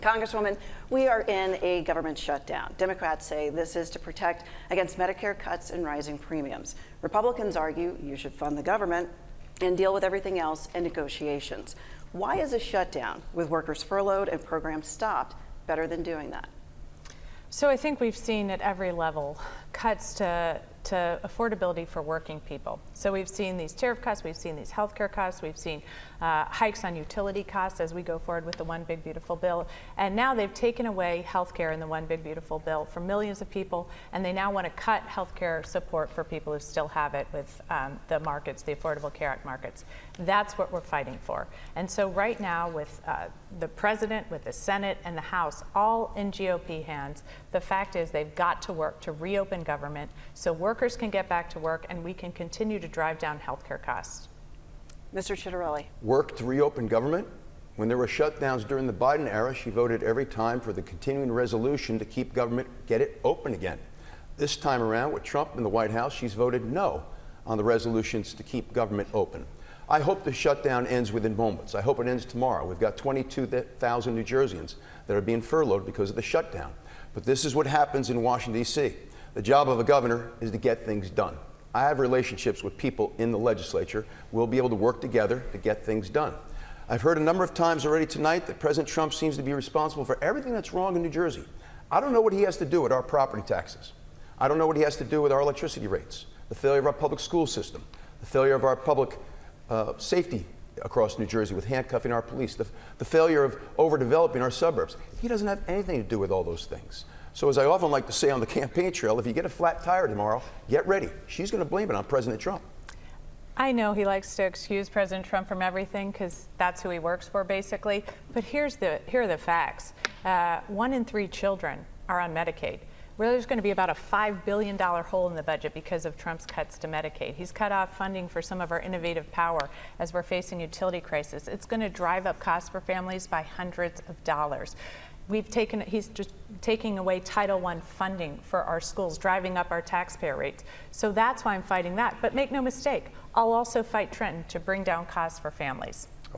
Congresswoman, we are in a government shutdown. Democrats say this is to protect against Medicare cuts and rising premiums. Republicans argue you should fund the government and deal with everything else in negotiations. Why is a shutdown with workers furloughed and programs stopped better than doing that? So I think we've seen at every level cuts to affordability for working people. So we've seen these tariff cuts, we've seen these healthcare cuts, we've seen hikes on utility costs as we go forward with the One Big Beautiful Bill. And now they've taken away healthcare in the One Big Beautiful Bill for millions of people, and they now want to cut healthcare support for people who still have it with the markets, the Affordable Care Act markets. That's what we're fighting for. And so right now with the President, with the Senate, and the House, all in GOP hands, the fact is they've got to work to reopen government so workers can get back to work and we can continue to drive down healthcare costs. Mr. Chitterelli. Work to reopen government? When there were shutdowns during the Biden era, she voted every time for the continuing resolution to keep government, get it open again. This time around, with Trump in the White House, she's voted no on the resolutions to keep government open. I hope the shutdown ends within moments. I hope it ends tomorrow. We've got 22,000 New Jerseyans that are being furloughed because of the shutdown. But this is what happens in Washington, D.C. The job of a governor is to get things done. I have relationships with people in the legislature. We'll be able to work together to get things done. I've heard a number of times already tonight that President Trump seems to be responsible for everything that's wrong in New Jersey. I don't know what he has to do with our property taxes. I don't know what he has to do with our electricity rates, the failure of our public school system, the failure of our public safety across New Jersey with handcuffing our police, the failure of overdeveloping our suburbs. He doesn't have anything to do with all those things. So as I often like to say on the campaign trail, if you get a flat tire tomorrow, get ready. She's going to blame it on President Trump. I know he likes to excuse President Trump from everything because that's who he works for, basically. But here are the facts. 1 in 3 children are on Medicaid. There's going to be about a $5 billion hole in the budget because of Trump's cuts to Medicaid. He's cut off funding for some of our innovative power as we're facing utility crisis. It's going to drive up costs for families by hundreds of dollars. He's just taking away Title I funding for our schools, driving up our taxpayer rates. So that's why I'm fighting that. But make no mistake, I'll also fight Trenton to bring down costs for families.